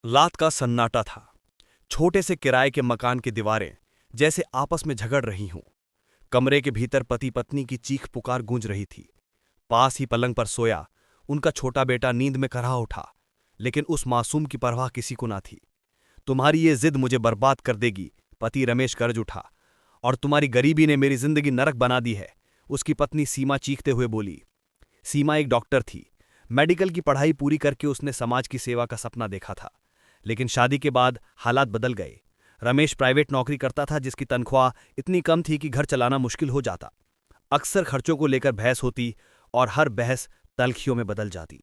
रात का सन्नाटा था। छोटे से किराए के मकान की दीवारें जैसे आपस में झगड़ रही हों। कमरे के भीतर पति पत्नी की चीख पुकार गूंज रही थी। पास ही पलंग पर सोया उनका छोटा बेटा नींद में करहा उठा, लेकिन उस मासूम की परवाह किसी को ना थी। तुम्हारी ये जिद मुझे बर्बाद कर देगी, पति रमेश गरज उठा। और तुम्हारी गरीबी ने मेरी जिंदगी नरक बना दी है, उसकी पत्नी सीमा चीखते हुए बोली। सीमा एक डॉक्टर थी। मेडिकल की पढ़ाई पूरी करके उसने समाज की सेवा का सपना देखा था। लेकिन शादी के बाद हालात बदल गए। रमेश प्राइवेट नौकरी करता था जिसकी तनख्वाह इतनी कम थी कि घर चलाना मुश्किल हो जाता। अक्सर खर्चों को लेकर बहस होती और हर बहस तलखियों में बदल जाती।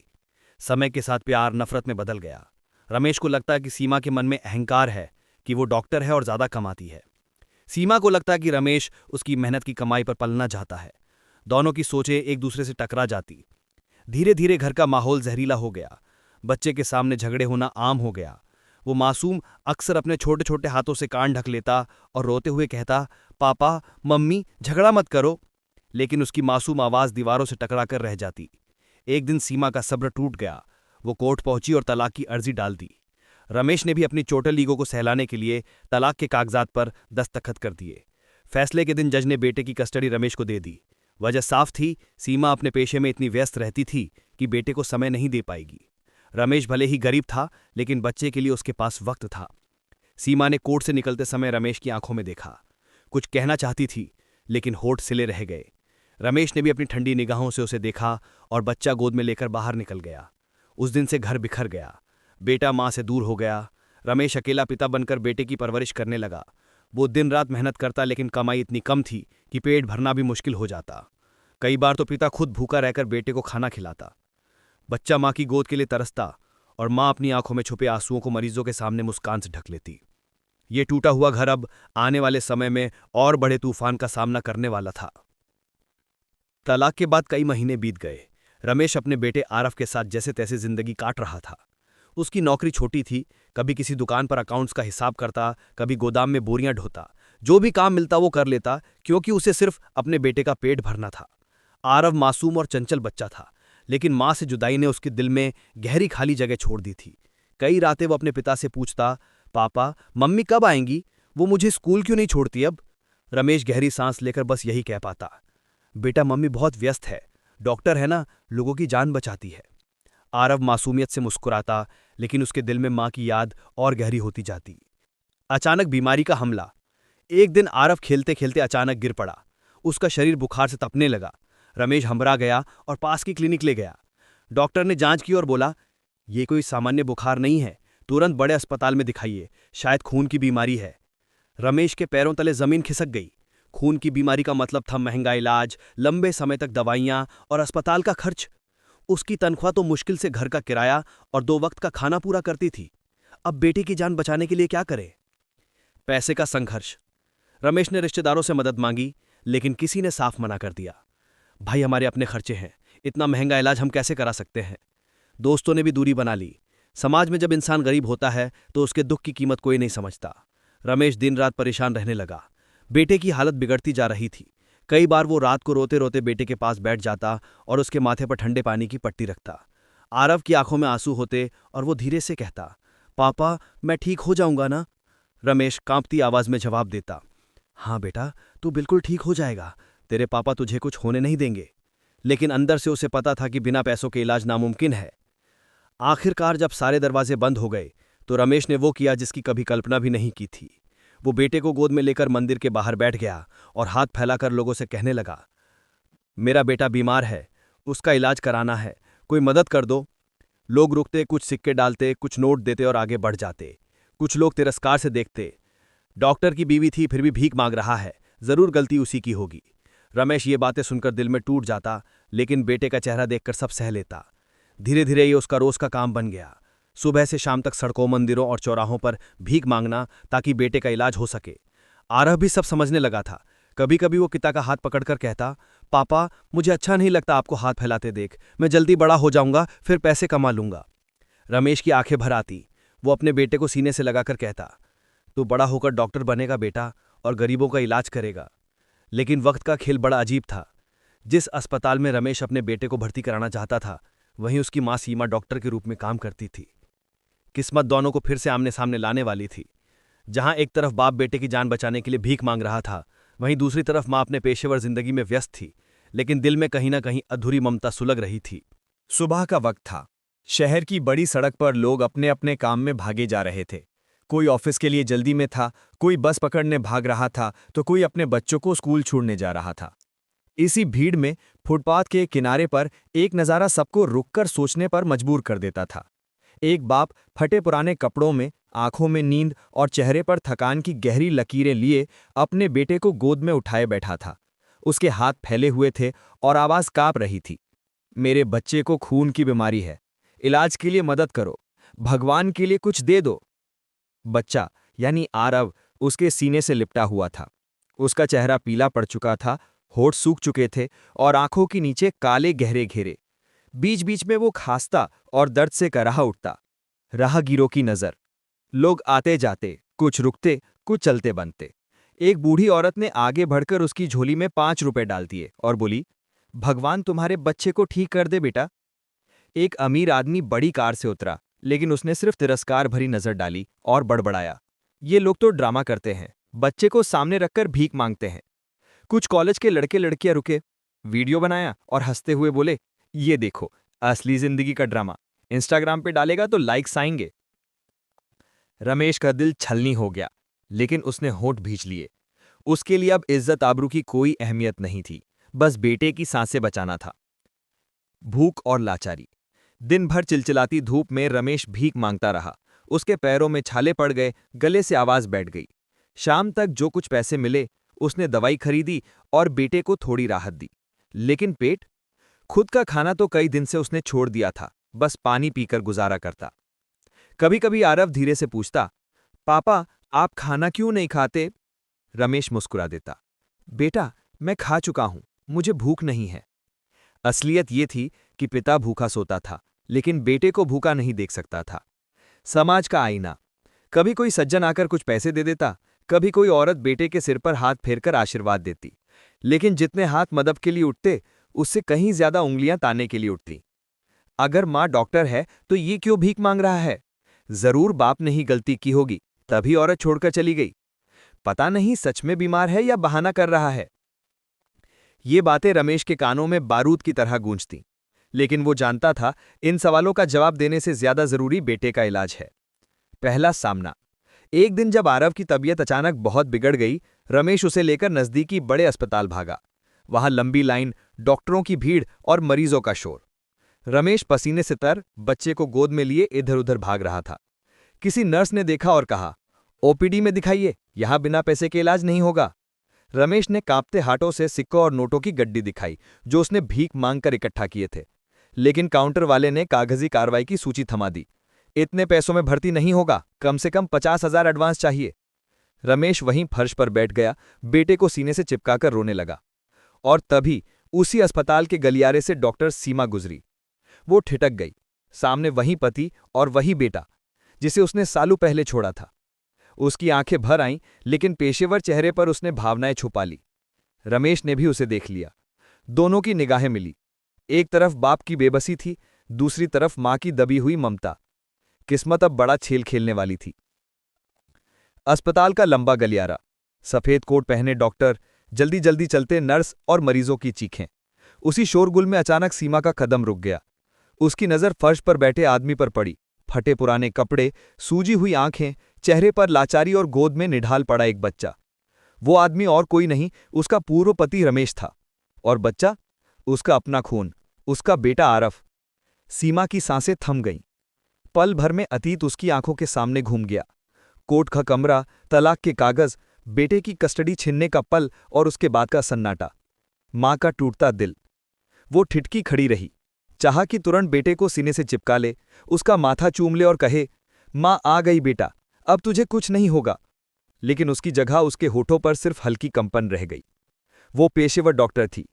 समय के साथ प्यार नफरत में बदल गया। रमेश को लगता है कि सीमा के मन में अहंकार है कि वो डॉक्टर है और ज्यादा कमाती है। सीमा को लगता है कि रमेश उसकी मेहनत की कमाई पर पलना चाहता है। दोनों की सोचें एक दूसरे से टकरा जाती। धीरे धीरे घर का माहौल जहरीला हो गया। बच्चे के सामने झगड़े होना आम हो गया। वो मासूम अक्सर अपने छोटे छोटे हाथों से कान ढक लेता और रोते हुए कहता, पापा मम्मी झगड़ा मत करो। लेकिन उसकी मासूम आवाज दीवारों से टकरा कर रह जाती। एक दिन सीमा का सब्र टूट गया। वो कोर्ट पहुंची और तलाक की अर्जी डाल दी। रमेश ने भी अपनी चोटल ईगो को सहलाने के लिए तलाक के कागजात पर दस्तखत कर दिए। फैसले के दिन जज ने बेटे की कस्टडी रमेश को दे दी। वजह साफ थी, सीमा अपने पेशे में इतनी व्यस्त रहती थी कि बेटे को समय नहीं दे पाएगी। रमेश भले ही गरीब था, लेकिन बच्चे के लिए उसके पास वक्त था। सीमा ने कोर्ट से निकलते समय रमेश की आंखों में देखा। कुछ कहना चाहती थी, लेकिन होठ सिले रह गए। रमेश ने भी अपनी ठंडी निगाहों से उसे देखा और बच्चा गोद में लेकर बाहर निकल गया। उस दिन से घर बिखर गया। बेटा मां से दूर हो गया। रमेश अकेला पिता बनकर बेटे की परवरिश करने लगा। वो दिन रात मेहनत करता, लेकिन कमाई इतनी कम थी कि पेट भरना भी मुश्किल हो जाता। कई बार तो पिता खुद भूखा रहकर बेटे को खाना खिलाता। बच्चा मां की गोद के लिए तरसता और मां अपनी आंखों में छुपे आंसुओं को मरीजों के सामने मुस्कान से ढक लेती। ये टूटा हुआ घर अब आने वाले समय में और बड़े तूफान का सामना करने वाला था। तलाक के बाद कई महीने बीत गए। रमेश अपने बेटे आरव के साथ जैसे तैसे जिंदगी काट रहा था। उसकी नौकरी छोटी थी। कभी किसी दुकान पर अकाउंट्स का हिसाब करता, कभी गोदाम में बोरियां ढोता। जो भी काम मिलता वो कर लेता, क्योंकि उसे सिर्फ अपने बेटे का पेट भरना था। आरव मासूम और चंचल बच्चा था, लेकिन मां से जुदाई ने उसके दिल में गहरी खाली जगह छोड़ दी थी। कई रातें वो अपने पिता से पूछता, पापा मम्मी कब आएंगी, वो मुझे स्कूल क्यों नहीं छोड़ती अब। रमेश गहरी सांस लेकर बस यही कह पाता, बेटा मम्मी बहुत व्यस्त है, डॉक्टर है ना, लोगों की जान बचाती है। आरव मासूमियत से मुस्कुराता, लेकिन उसके दिल में मां की याद और गहरी होती जाती। अचानक बीमारी का हमला। एक दिन आरव खेलते खेलते अचानक गिर पड़ा। उसका शरीर बुखार से तपने लगा। रमेश घबरा गया और पास की क्लिनिक ले गया। डॉक्टर ने जांच की और बोला, ये कोई सामान्य बुखार नहीं है, तुरंत बड़े अस्पताल में दिखाइए, शायद खून की बीमारी है। रमेश के पैरों तले जमीन खिसक गई। खून की बीमारी का मतलब था महंगा इलाज, लंबे समय तक दवाइयां और अस्पताल का खर्च। उसकी तनख्वाह तो मुश्किल से घर का किराया और 2 वक्त का खाना पूरा करती थी। अब बेटे की जान बचाने के लिए क्या करे। पैसे का संघर्ष। रमेश ने रिश्तेदारों से मदद मांगी, लेकिन किसी ने साफ मना कर दिया। भाई हमारे अपने खर्चे हैं, इतना महंगा इलाज हम कैसे करा सकते हैं। दोस्तों ने भी दूरी बना ली। समाज में जब इंसान गरीब होता है तो उसके दुख की कीमत कोई नहीं समझता। रमेश दिन रात परेशान रहने लगा। बेटे की हालत बिगड़ती जा रही थी। कई बार वो रात को रोते रोते बेटे के पास बैठ जाता और उसके माथे पर ठंडे पानी की पट्टी रखता। आरव की आंखों में आंसू होते और वो धीरे से कहता, पापा मैं ठीक हो जाऊंगा ना। रमेश कांपती आवाज में जवाब देता, हाँ बेटा तू बिल्कुल ठीक हो जाएगा, तेरे पापा तुझे कुछ होने नहीं देंगे। लेकिन अंदर से उसे पता था कि बिना पैसों के इलाज नामुमकिन है। आखिरकार जब सारे दरवाजे बंद हो गए तो रमेश ने वो किया जिसकी कभी कल्पना भी नहीं की थी। वो बेटे को गोद में लेकर मंदिर के बाहर बैठ गया और हाथ फैलाकर लोगों से कहने लगा, मेरा बेटा बीमार है, उसका इलाज कराना है, कोई मदद कर दो। लोग रुकते, कुछ सिक्के डालते, कुछ नोट देते और आगे बढ़ जाते। कुछ लोग तिरस्कार से देखते। डॉक्टर की बीवी थी फिर भी भीख मांग रहा है, जरूर गलती उसी की होगी। रमेश ये बातें सुनकर दिल में टूट जाता, लेकिन बेटे का चेहरा देखकर सब सह लेता। धीरे धीरे ये उसका रोज का काम बन गया। सुबह से शाम तक सड़कों, मंदिरों और चौराहों पर भीख मांगना ताकि बेटे का इलाज हो सके। आरव भी सब समझने लगा था। कभी कभी वो पिता का हाथ पकड़कर कहता, पापा मुझे अच्छा नहीं लगता आपको हाथ फैलाते देख, मैं जल्दी बड़ा हो जाऊंगा, फिर पैसे कमा लूंगा। रमेश की आंखें भर आती। वो अपने बेटे को सीने से लगाकर कहता, तू बड़ा होकर डॉक्टर बनेगा बेटा और गरीबों का इलाज करेगा। लेकिन वक्त का खेल बड़ा अजीब था। जिस अस्पताल में रमेश अपने बेटे को भर्ती कराना चाहता था, वहीं उसकी मां सीमा डॉक्टर के रूप में काम करती थी। किस्मत दोनों को फिर से आमने सामने लाने वाली थी। जहां एक तरफ बाप बेटे की जान बचाने के लिए भीख मांग रहा था, वहीं दूसरी तरफ मां अपने पेशेवर जिंदगी में व्यस्त थी, लेकिन दिल में कहीं ना कहीं अधूरी ममता सुलग रही थी। सुबह का वक्त था। शहर की बड़ी सड़क पर लोग अपने अपने काम में भागे जा रहे थे। कोई ऑफिस के लिए जल्दी में था, कोई बस पकड़ने भाग रहा था, तो कोई अपने बच्चों को स्कूल छोड़ने जा रहा था। इसी भीड़ में फुटपाथ के किनारे पर एक नज़ारा सबको रुककर सोचने पर मजबूर कर देता था। एक बाप फटे पुराने कपड़ों में, आंखों में नींद और चेहरे पर थकान की गहरी लकीरें लिए अपने बेटे को गोद में उठाए बैठा था। उसके हाथ फैले हुए थे और आवाज कांप रही थी। मेरे बच्चे को खून की बीमारी है, इलाज के लिए मदद करो, भगवान के लिए कुछ दे दो। बच्चा यानी आरव उसके सीने से लिपटा हुआ था। उसका चेहरा पीला पड़ चुका था, होठ सूख चुके थे और आंखों के नीचे काले गहरे घेरे। बीच बीच में वो खांसता और दर्द से कराह उठता। राहगीरों की नजर। लोग आते जाते, कुछ रुकते, कुछ चलते बनते। एक बूढ़ी औरत ने आगे बढ़कर उसकी झोली में 5 रुपए डाल दिए और बोली, भगवान तुम्हारे बच्चे को ठीक कर दे बेटा। एक अमीर आदमी बड़ी कार से उतरा, लेकिन उसने सिर्फ तिरस्कार भरी नजर डाली और बड़बड़ाया, ये लोग तो ड्रामा करते हैं, बच्चे को सामने रखकर भीख मांगते हैं। कुछ कॉलेज के लड़के लड़कियां रुके, वीडियो बनाया और हंसते हुए बोले, ये देखो असली जिंदगी का ड्रामा, इंस्टाग्राम पे डालेगा तो लाइक्स आएंगे। रमेश का दिल छलनी हो गया, लेकिन उसने होंठ भींच लिए। उसके लिए अब इज्जत आबरू की कोई अहमियत नहीं थी, बस बेटे की सांसें बचाना था। भूख और लाचारी। दिन भर चिलचिलाती धूप में रमेश भीख मांगता रहा। उसके पैरों में छाले पड़ गए, गले से आवाज बैठ गई। शाम तक जो कुछ पैसे मिले उसने दवाई खरीदी और बेटे को थोड़ी राहत दी। लेकिन पेट? खुद का खाना तो कई दिन से उसने छोड़ दिया था, बस पानी पीकर गुजारा करता। कभी कभी आरव धीरे से पूछता, पापा आप खाना क्यों नहीं खाते? रमेश मुस्कुरा देता, बेटा मैं खा चुका हूं, मुझे भूख नहीं है। असलियत ये थी कि पिता भूखा सोता था, लेकिन बेटे को भूखा नहीं देख सकता था। समाज का आईना। कभी कोई सज्जन आकर कुछ पैसे दे देता, कभी कोई औरत बेटे के सिर पर हाथ फेरकर आशीर्वाद देती, लेकिन जितने हाथ मदद के लिए उठते, उससे कहीं ज्यादा उंगलियां ताने के लिए उठती। अगर माँ डॉक्टर है तो ये क्यों भीख मांग रहा है? जरूर बाप ने ही गलती की होगी, तभी औरत छोड़कर चली गई। पता नहीं सच में बीमार है या बहाना कर रहा है। ये बातें रमेश के कानों में बारूद की तरह गूंजती, लेकिन वो जानता था इन सवालों का जवाब देने से ज्यादा जरूरी बेटे का इलाज है। पहला सामना। एक दिन जब आरव की तबीयत अचानक बहुत बिगड़ गई, रमेश उसे लेकर नजदीकी बड़े अस्पताल भागा। वहां लंबी लाइन, डॉक्टरों की भीड़ और मरीजों का शोर। रमेश पसीने से तर बच्चे को गोद में लिए इधर उधर भाग रहा था। किसी नर्स ने देखा और कहा, ओपीडी में दिखाइए, यहां बिना पैसे के इलाज नहीं होगा। रमेश ने कांपते हाथों से सिक्कों और नोटों की गड्डी दिखाई, जो उसने भीख मांगकर इकट्ठा किए थे। लेकिन काउंटर वाले ने कागजी कार्रवाई की सूची थमा दी। इतने पैसों में भर्ती नहीं होगा, कम से कम 50,000 एडवांस चाहिए। रमेश वहीं फर्श पर बैठ गया, बेटे को सीने से चिपकाकर रोने लगा। और तभी उसी अस्पताल के गलियारे से डॉक्टर सीमा गुजरी। वो ठिठक गई। सामने वही पति और वही बेटा, जिसे उसने सालों पहले छोड़ा था। उसकी आंखें भर आईं, लेकिन पेशेवर चेहरे पर उसने भावनाएं छुपा ली। रमेश ने भी उसे देख लिया। दोनों की निगाहें मिली। एक तरफ बाप की बेबसी थी, दूसरी तरफ मां की दबी हुई ममता। किस्मत अब बड़ा खेल खेलने वाली थी। अस्पताल का लंबा गलियारा, सफेद कोट पहने डॉक्टर, जल्दी जल्दी चलते नर्स और मरीजों की चीखें। उसी शोरगुल में अचानक सीमा का कदम रुक गया। उसकी नजर फर्श पर बैठे आदमी पर पड़ी। फटे पुराने कपड़े, सूजी हुई आंखें, चेहरे पर लाचारी और गोद में निढाल पड़ा एक बच्चा। वो आदमी और कोई नहीं, उसका पूर्व पति रमेश था। और बच्चा? उसका अपना खून, उसका बेटा आरव। सीमा की सांसें थम गईं। पल भर में अतीत उसकी आंखों के सामने घूम गया। कोर्ट का कमरा, तलाक के कागज, बेटे की कस्टडी छीनने का पल और उसके बाद का सन्नाटा। मां का टूटता दिल। वो ठिठकी खड़ी रही, चाहा कि तुरंत बेटे को सीने से चिपका ले, उसका माथा चूम ले और कहे, मां आ गई बेटा, अब तुझे कुछ नहीं होगा। लेकिन उसकी जगह उसके होठों पर सिर्फ हल्की कंपन रह गई। वो पेशेवर डॉक्टर थी।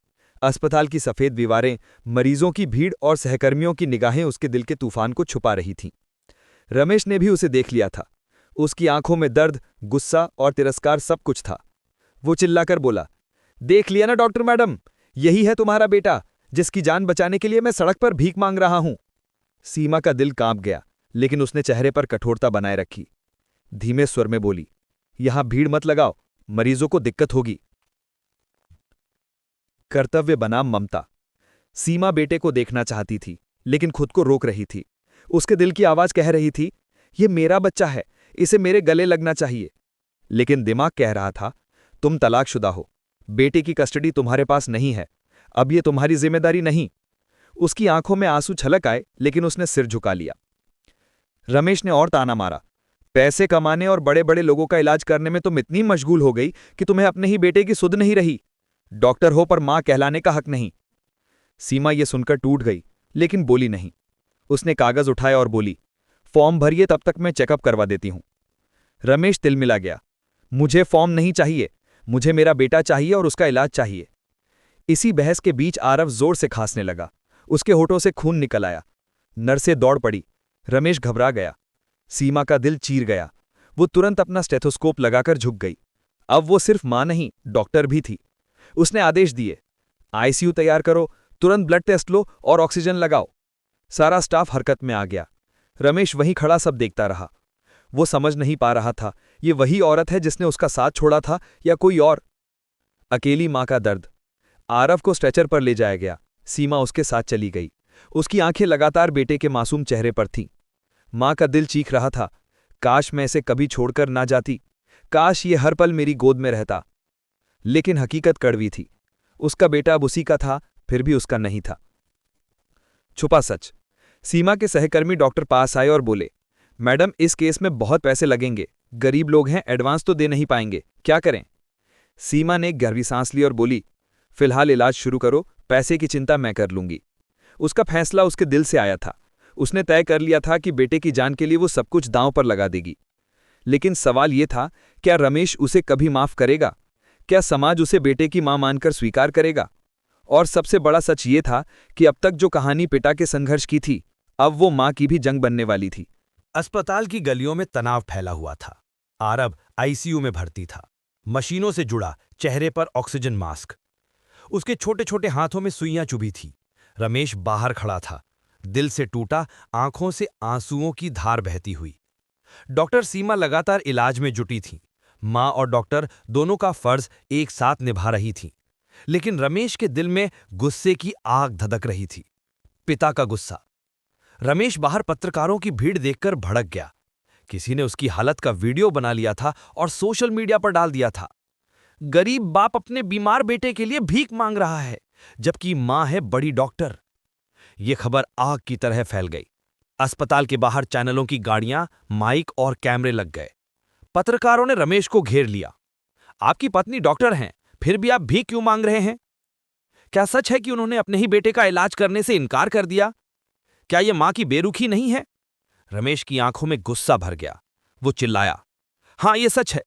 अस्पताल की सफेद दीवारें, मरीजों की भीड़ और सहकर्मियों की निगाहें उसके दिल के तूफान को छुपा रही थीं। रमेश ने भी उसे देख लिया था। उसकी आंखों में दर्द, गुस्सा और तिरस्कार सब कुछ था। वो चिल्लाकर बोला, देख लिया ना डॉक्टर मैडम, यही है तुम्हारा बेटा, जिसकी जान बचाने के लिए मैं सड़क पर भीख मांग रहा हूं। सीमा का दिल कांप गया। लेकिन उसने चेहरे पर कठोरता बनाए रखी। धीमे स्वर में बोली, यहां भीड़ मत लगाओ, मरीजों को दिक्कत होगी। कर्तव्य बनाम ममता। सीमा बेटे को देखना चाहती थी, लेकिन खुद को रोक रही थी। उसके दिल की आवाज कह रही थी, ये मेरा बच्चा है, इसे मेरे गले लगना चाहिए। लेकिन दिमाग कह रहा था, तुम तलाकशुदा हो, बेटे की कस्टडी तुम्हारे पास नहीं है, अब ये तुम्हारी जिम्मेदारी नहीं। उसकी आंखों में आंसू छलक आए, लेकिन उसने सिर झुका लिया। रमेश ने और ताना मारा, पैसे कमाने और बड़े बड़े लोगों का इलाज करने में तुम इतनी मशगूल हो गई कि तुम्हें अपने ही बेटे की सुध नहीं रही। डॉक्टर हो पर मां कहलाने का हक नहीं। सीमा ये सुनकर टूट गई, लेकिन बोली नहीं। उसने कागज उठाया और बोली, फॉर्म भरिए, तब तक मैं चेकअप करवा देती हूं। रमेश तिलमिला गया, मुझे फॉर्म नहीं चाहिए, मुझे मेरा बेटा चाहिए और उसका इलाज चाहिए। इसी बहस के बीच आरव जोर से खांसने लगा। उसके होठों से खून निकल आया। नर्सें दौड़ पड़ी। रमेश घबरा गया। सीमा का दिल चीर गया। वो तुरंत अपना स्टेथोस्कोप लगाकर झुक गई। अब वो सिर्फ मां नहीं, डॉक्टर भी थी। उसने आदेश दिए, आईसीयू तैयार करो, तुरंत ब्लड टेस्ट लो और ऑक्सीजन लगाओ। सारा स्टाफ हरकत में आ गया। रमेश वहीं खड़ा सब देखता रहा। वो समझ नहीं पा रहा था, ये वही औरत है जिसने उसका साथ छोड़ा था या कोई और। अकेली मां का दर्द। आरव को स्ट्रेचर पर ले जाया गया। सीमा उसके साथ चली गई। उसकी आंखें लगातार बेटे के मासूम चेहरे पर थीं। मां का दिल चीख रहा था, काश मैं इसे कभी छोड़कर ना जाती, काश ये हर पल मेरी गोद में रहता। लेकिन हकीकत कड़वी थी। उसका बेटा अब उसी का था, फिर भी उसका नहीं था। छुपा सच। सीमा के सहकर्मी डॉक्टर पास आए और बोले, मैडम इस केस में बहुत पैसे लगेंगे, गरीब लोग हैं, एडवांस तो दे नहीं पाएंगे, क्या करें? सीमा ने एक गहरी सांस ली और बोली, फिलहाल इलाज शुरू करो, पैसे की चिंता मैं कर लूंगी। उसका फैसला उसके दिल से आया था। उसने तय कर लिया था कि बेटे की जान के लिए वो सब कुछ दांव पर लगा देगी। लेकिन सवाल ये था, क्या रमेश उसे कभी माफ करेगा? क्या समाज उसे बेटे की मां मानकर स्वीकार करेगा? और सबसे बड़ा सच ये था कि अब तक जो कहानी पिता के संघर्ष की थी, अब वो मां की भी जंग बनने वाली थी। अस्पताल की गलियों में तनाव फैला हुआ था। आरव आईसीयू में भर्ती था, मशीनों से जुड़ा, चेहरे पर ऑक्सीजन मास्क। उसके छोटे छोटे हाथों में सुइयां चुभी थी। रमेश बाहर खड़ा था, दिल से टूटा, आंखों से आंसुओं की धार बहती हुई। डॉक्टर सीमा लगातार इलाज में जुटी थी। मां और डॉक्टर दोनों का फर्ज एक साथ निभा रही थी। लेकिन रमेश के दिल में गुस्से की आग धधक रही थी। पिता का गुस्सा। रमेश बाहर पत्रकारों की भीड़ देखकर भड़क गया। किसी ने उसकी हालत का वीडियो बना लिया था और सोशल मीडिया पर डाल दिया था। गरीब बाप अपने बीमार बेटे के लिए भीख मांग रहा है, जबकि मां है बड़ी डॉक्टर। यह खबर आग की तरह फैल गई। अस्पताल के बाहर चैनलों की गाड़ियां, माइक और कैमरे लग गए। पत्रकारों ने रमेश को घेर लिया। आपकी पत्नी डॉक्टर हैं, फिर भी आप भीख क्यों मांग रहे हैं? क्या सच है कि उन्होंने अपने ही बेटे का इलाज करने से इनकार कर दिया? क्या यह मां की बेरुखी नहीं है? रमेश की आंखों में गुस्सा भर गया। वो चिल्लाया, हां यह सच है,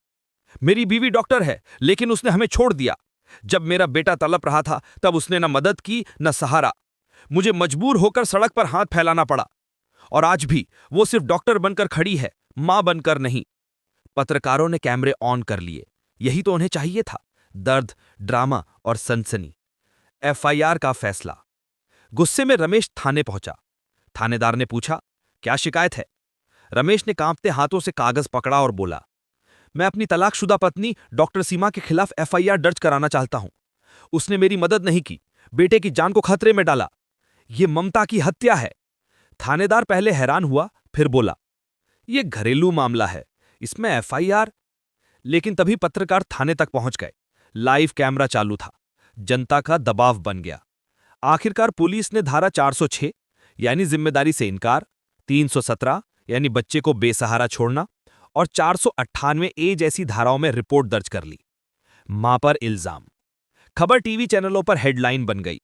मेरी बीवी डॉक्टर है, लेकिन उसने हमें छोड़ दिया। जब मेरा बेटा तड़प रहा था, तब उसने न मदद की न सहारा। मुझे मजबूर होकर सड़क पर हाथ फैलाना पड़ा। और आज भी वो सिर्फ डॉक्टर बनकर खड़ी है, मां बनकर नहीं। पत्रकारों ने कैमरे ऑन कर लिए। यही तो उन्हें चाहिए था, दर्द, ड्रामा और सनसनी। एफआईआर का फैसला। गुस्से में रमेश थाने पहुंचा। थानेदार ने पूछा, क्या शिकायत है? रमेश ने कांपते हाथों से कागज पकड़ा और बोला, मैं अपनी तलाकशुदा पत्नी डॉक्टर सीमा के खिलाफ एफआईआर दर्ज कराना चाहता हूं। उसने मेरी मदद नहीं की, बेटे की जान को खतरे में डाला। यह ममता की हत्या है। थानेदार पहले हैरान हुआ, फिर बोला, यह घरेलू मामला है, इसमें एफआईआर? लेकिन तभी पत्रकार थाने तक पहुंच गए। लाइव कैमरा चालू था। जनता का दबाव बन गया। आखिरकार पुलिस ने धारा 406 यानी जिम्मेदारी से इनकार, 317 यानी बच्चे को बेसहारा छोड़ना और 498 ए जैसी धाराओं में रिपोर्ट दर्ज कर ली। मां पर इल्जाम। खबर टीवी चैनलों पर हेडलाइन बन गई,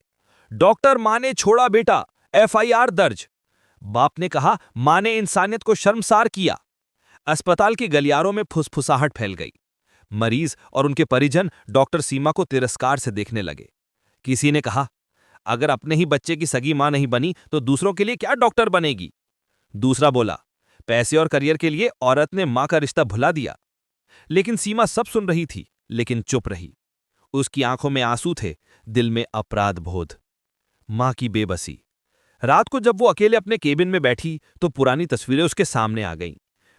डॉक्टर मां ने छोड़ा बेटा, एफआईआर दर्ज। बाप ने कहा, मां ने इंसानियत को शर्मसार किया। अस्पताल के गलियारों में फुसफुसाहट फैल गई। मरीज और उनके परिजन डॉक्टर सीमा को तिरस्कार से देखने लगे। किसी ने कहा, अगर अपने ही बच्चे की सगी मां नहीं बनी तो दूसरों के लिए क्या डॉक्टर बनेगी? दूसरा बोला, पैसे और करियर के लिए औरत ने मां का रिश्ता भुला दिया। लेकिन सीमा सब सुन रही थी, लेकिन चुप रही। उसकी आंखों में आंसू थे, दिल में अपराध बोध। मां की बेबसी। रात को जब वो अकेले अपने केबिन में बैठी तो पुरानी तस्वीरें उसके सामने आ गईं।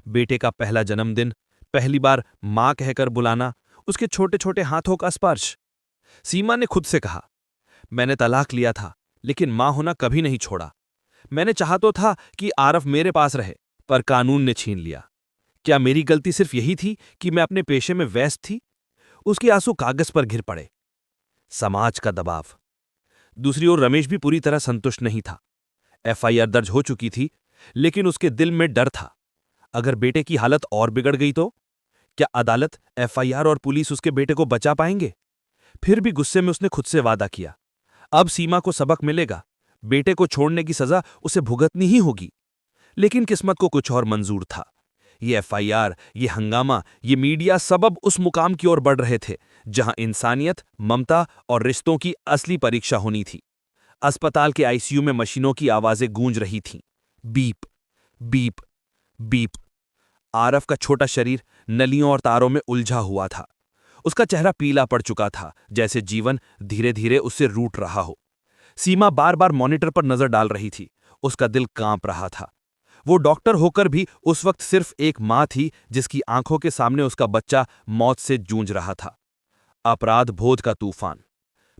बेटे का पहला जन्मदिन, पहली बार मां कहकर बुलाना, उसके छोटे छोटे हाथों का स्पर्श। सीमा ने खुद से कहा, मैंने तलाक लिया था, लेकिन मां होना कभी नहीं छोड़ा। मैंने चाहा तो था कि आरफ मेरे पास रहे, पर कानून ने छीन लिया। क्या मेरी गलती सिर्फ यही थी कि मैं अपने पेशे में व्यस्त थी? उसके आंसू कागज पर गिर पड़े। समाज का दबाव। दूसरी ओर रमेश भी पूरी तरह संतुष्ट नहीं था। एफआईआर दर्ज हो चुकी थी, लेकिन उसके दिल में डर था। अगर बेटे की हालत और बिगड़ गई तो? क्या अदालत, एफआईआर और पुलिस उसके बेटे को बचा पाएंगे? फिर भी गुस्से में उसने खुद से वादा किया, अब सीमा को सबक मिलेगा। बेटे को छोड़ने की सजा उसे भुगतनी ही होगी। लेकिन किस्मत को कुछ और मंजूर था। ये एफआईआर, ये हंगामा, ये मीडिया सबब उस मुकाम की ओर बढ़ रहे थे जहां इंसानियत, ममता और रिश्तों की असली परीक्षा होनी थी। अस्पताल के आईसीयू में मशीनों की आवाजें गूंज रही थीं। Beep, beep, beep. आरफ का छोटा शरीर नलियों और तारों में उलझा हुआ था। उसका चेहरा पीला पड़ चुका था, जैसे जीवन धीरे धीरे उससे रूठ रहा हो। सीमा बार बार मॉनिटर पर नजर डाल रही थी। उसका दिल कांप रहा था। वो डॉक्टर होकर भी उस वक्त सिर्फ एक मां थी जिसकी आंखों के सामने उसका बच्चा मौत से जूझ रहा था। अपराध बोध का तूफान।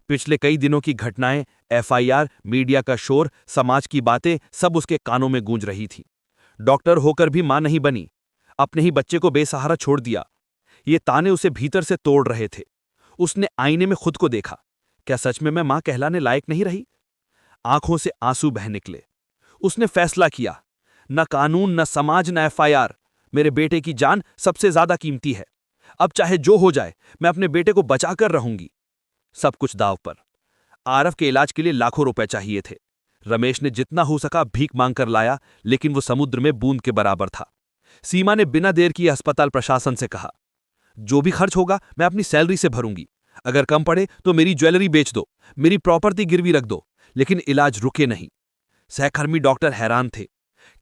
पिछले कई दिनों की घटनाएं, एफआईआर, मीडिया का शोर, समाज की बातें सब उसके कानों में गूंज रही थी। डॉक्टर होकर भी मां नहीं बनी, अपने ही बच्चे को बेसहारा छोड़ दिया। ये ताने उसे भीतर से तोड़ रहे थे। उसने आईने में खुद को देखा। क्या सच में मैं मां कहलाने लायक नहीं रही? आंखों से आंसू बह निकले। उसने फैसला किया, न कानून, न समाज, न एफआईआर। मेरे बेटे की जान सबसे ज्यादा कीमती है। अब चाहे जो हो जाए, मैं अपने बेटे को बचाकर रहूंगी। सब कुछ दांव पर। आरफ के इलाज के लिए लाखों रुपए चाहिए थे। रमेश ने जितना हो सका भीख मांगकर लाया, लेकिन वो समुद्र में बूंद के बराबर था। सीमा ने बिना देर किए अस्पताल प्रशासन से कहा, जो भी खर्च होगा मैं अपनी सैलरी से भरूंगी। अगर कम पड़े तो मेरी ज्वेलरी बेच दो, मेरी प्रॉपर्टी गिरवी रख दो, लेकिन इलाज रुके नहीं। सहकर्मी डॉक्टर हैरान थे।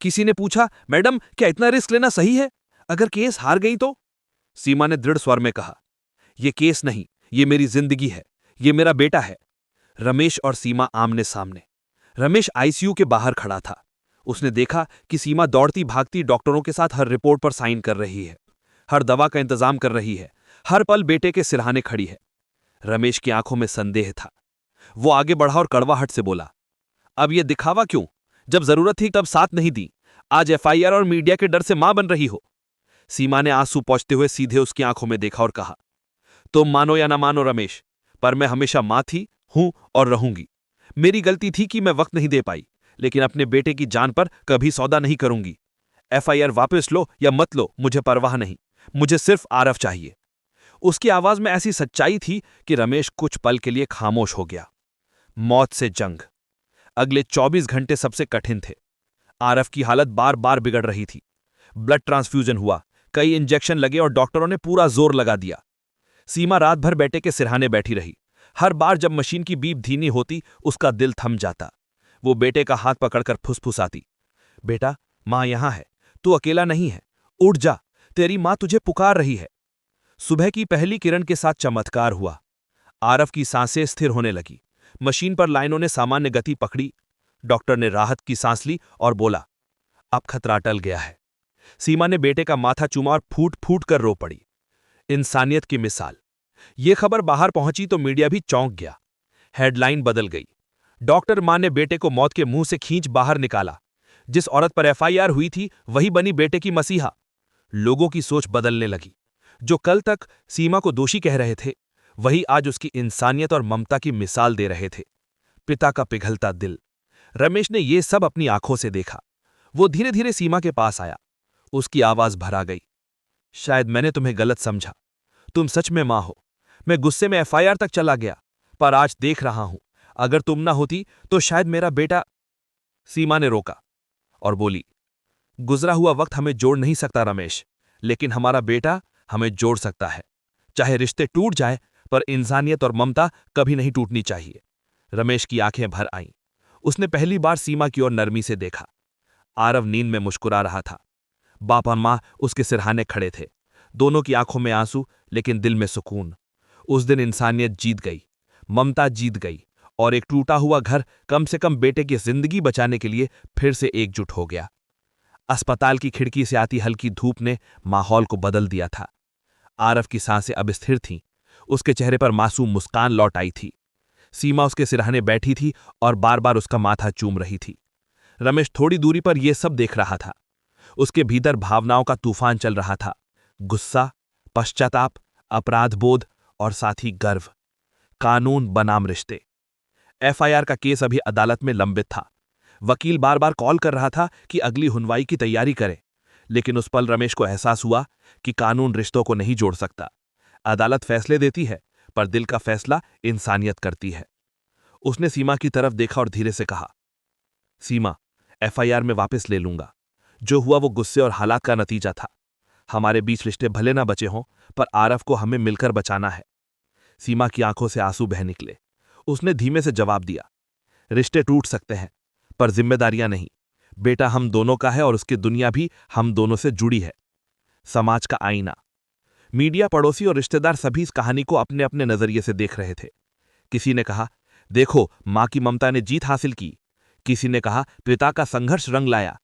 किसी ने पूछा, मैडम क्या इतना रिस्क लेना सही है? अगर केस हार गई तो? सीमा ने दृढ़ स्वर में कहा, यह केस नहीं, ये मेरी जिंदगी है, ये मेरा बेटा है। रमेश और सीमा आमने सामने। रमेश आईसीयू के बाहर खड़ा था। उसने देखा कि सीमा दौड़ती भागती डॉक्टरों के साथ हर रिपोर्ट पर साइन कर रही है, हर दवा का इंतजाम कर रही है, हर पल बेटे के सिरहाने खड़ी है। रमेश की आंखों में संदेह था। वो आगे बढ़ा और कड़वाहट से बोला, अब यह दिखावा क्यों? जब जरूरत थी तब साथ नहीं दी। आज एफआईआर और मीडिया के डर से मां बन रही हो। सीमा ने आंसू पोंछते हुए सीधे उसकी आंखों में देखा और कहा, तुम मानो या ना मानो रमेश, पर मैं हमेशा मां थी, हूं और रहूंगी। मेरी गलती थी कि मैं वक्त नहीं दे पाई, लेकिन अपने बेटे की जान पर कभी सौदा नहीं करूंगी। एफआईआर वापस लो या मत लो, मुझे परवाह नहीं। मुझे सिर्फ आरफ चाहिए। उसकी आवाज में ऐसी सच्चाई थी कि रमेश कुछ पल के लिए खामोश हो गया। मौत से जंग। अगले 24 घंटे सबसे कठिन थे। आरफ की हालत बार बार बिगड़ रही थी। ब्लड ट्रांसफ्यूजन हुआ, कई इंजेक्शन लगे और डॉक्टरों ने पूरा जोर लगा दिया। सीमा रात भर बेटे के सिरहाने बैठी रही। हर बार जब मशीन की बीप धीमी होती, उसका दिल थम जाता। वो बेटे का हाथ पकड़कर फुसफुसाती, बेटा, मां यहां है, तू अकेला नहीं है, उठ जा, तेरी मां तुझे पुकार रही है। सुबह की पहली किरण के साथ चमत्कार हुआ। आरफ की सांसें स्थिर होने लगी। मशीन पर लाइनों ने सामान्य गति पकड़ी। डॉक्टर ने राहत की सांस ली और बोला, अब खतरा टल गया है। सीमा ने बेटे का माथा चूमा और फूट फूट कर रो पड़ी। इंसानियत की मिसाल। यह खबर बाहर पहुंची तो मीडिया भी चौंक गया। हेडलाइन बदल गई। डॉक्टर मां ने बेटे को मौत के मुंह से खींच बाहर निकाला। जिस औरत पर एफआईआर हुई थी वही बनी बेटे की मसीहा। लोगों की सोच बदलने लगी। जो कल तक सीमा को दोषी कह रहे थे, वही आज उसकी इंसानियत और ममता की मिसाल दे रहे थे। पिता का पिघलता दिल। रमेश ने यह सब अपनी आंखों से देखा। वो धीरे धीरे सीमा के पास आया। उसकी आवाज भरा गई, शायद मैंने तुम्हें गलत समझा। तुम सच में मां हो। मैं गुस्से में एफआईआर तक चला गया, पर आज देख रहा हूं, अगर तुम ना होती तो शायद मेरा बेटा। सीमा ने रोका और बोली, गुजरा हुआ वक्त हमें जोड़ नहीं सकता रमेश, लेकिन हमारा बेटा हमें जोड़ सकता है। चाहे रिश्ते टूट जाए, पर इंसानियत और ममता कभी नहीं टूटनी चाहिए। रमेश की आंखें भर आईं। उसने पहली बार सीमा की ओर नरमी से देखा। आरव नींद में मुस्कुरा रहा था। बाप और मां उसके सिरहाने खड़े थे। दोनों की आंखों में आंसू, लेकिन दिल में सुकून। उस दिन इंसानियत जीत गई, ममता जीत गई, और एक टूटा हुआ घर कम से कम बेटे की जिंदगी बचाने के लिए फिर से एकजुट हो गया। अस्पताल की खिड़की से आती हल्की धूप ने माहौल को बदल दिया था। आरव की सांसें अब स्थिर थीं, उसके चेहरे पर मासूम मुस्कान लौट आई थी। सीमा उसके सिरहाने बैठी थी और बार बार उसका माथा चूम रही थी। रमेश थोड़ी दूरी पर यह सब देख रहा था। उसके भीतर भावनाओं का तूफान चल रहा था, गुस्सा, पश्चाताप, अपराधबोध और साथ ही गर्व। कानून बनाम रिश्ते। एफआईआर का केस अभी अदालत में लंबित था। वकील बार बार कॉल कर रहा था कि अगली सुनवाई की तैयारी करे, लेकिन उस पल रमेश को एहसास हुआ कि कानून रिश्तों को नहीं जोड़ सकता। अदालत फैसले देती है, पर दिल का फैसला इंसानियत करती है। उसने सीमा की तरफ देखा और धीरे से कहा, सीमा, एफआईआर में वापस ले लूंगा। जो हुआ वो गुस्से और हालात का नतीजा था। हमारे बीच रिश्ते भले ना बचे हों, पर आरव को हमें मिलकर बचाना है। सीमा की आंखों से आंसू बह निकले। उसने धीमे से जवाब दिया, रिश्ते टूट सकते हैं, पर जिम्मेदारियां नहीं। बेटा हम दोनों का है और उसकी दुनिया भी हम दोनों से जुड़ी है। समाज का आईना। मीडिया, पड़ोसी और रिश्तेदार सभी इस कहानी को अपने अपने नजरिए से देख रहे थे। किसी ने कहा, देखो मां की ममता ने जीत हासिल की। किसी ने कहा, पिता का संघर्ष रंग लाया।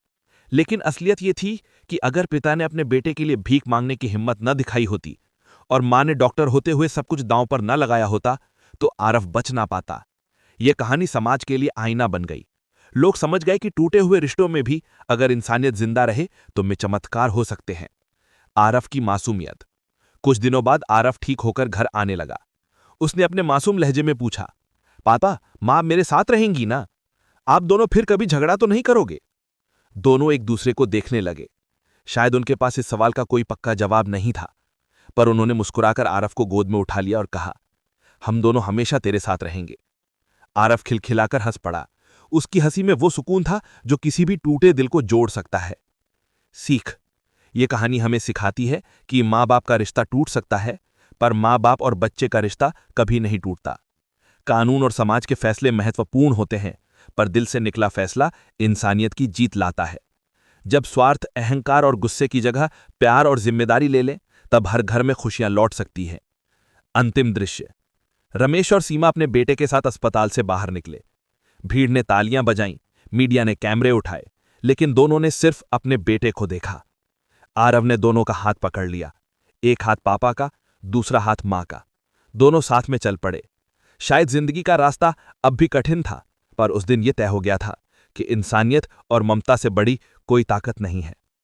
लेकिन असलियत यह थी कि अगर पिता ने अपने बेटे के लिए भीख मांगने की हिम्मत न दिखाई होती और मां ने डॉक्टर होते हुए सब कुछ दांव पर न लगाया होता, तो आरव बच ना पाता। यह कहानी समाज के लिए आईना बन गई। लोग समझ गए कि टूटे हुए रिश्तों में भी अगर इंसानियत जिंदा रहे तो में चमत्कार हो सकते हैं। आरव की मासूमियत। कुछ दिनों बाद आरव ठीक होकर घर आने लगा। उसने अपने मासूम लहजे में पूछा, पापा, मां मेरे साथ रहेंगी ना? आप दोनों फिर कभी झगड़ा तो नहीं करोगे? दोनों एक दूसरे को देखने लगे। शायद उनके पास इस सवाल का कोई पक्का जवाब नहीं था, पर उन्होंने मुस्कुराकर आरव को गोद में उठा लिया और कहा, हम दोनों हमेशा तेरे साथ रहेंगे। आरव खिलखिलाकर हंस पड़ा। उसकी हंसी में वो सुकून था जो किसी भी टूटे दिल को जोड़ सकता है। सीख। ये कहानी हमें सिखाती है कि माँ बाप का रिश्ता टूट सकता है, पर माँ बाप और बच्चे का रिश्ता कभी नहीं टूटता। कानून और समाज के फैसले महत्वपूर्ण होते हैं, पर दिल से निकला फैसला इंसानियत की जीत लाता है। जब स्वार्थ, अहंकार और गुस्से की जगह प्यार और जिम्मेदारी ले लें, तब हर घर में खुशियां लौट सकती हैं। अंतिम दृश्य। रमेश और सीमा अपने बेटे के साथ अस्पताल से बाहर निकले। भीड़ ने तालियां बजाईं, मीडिया ने कैमरे उठाए, लेकिन दोनों ने सिर्फ अपने बेटे को देखा। आरव ने दोनों का हाथ पकड़ लिया, एक हाथ पापा का, दूसरा हाथ मां का। दोनों साथ में चल पड़े। शायद जिंदगी का रास्ता अब भी कठिन था, पर उस दिन यह तय हो गया था कि इंसानियत और ममता से बड़ी कोई ताकत नहीं है।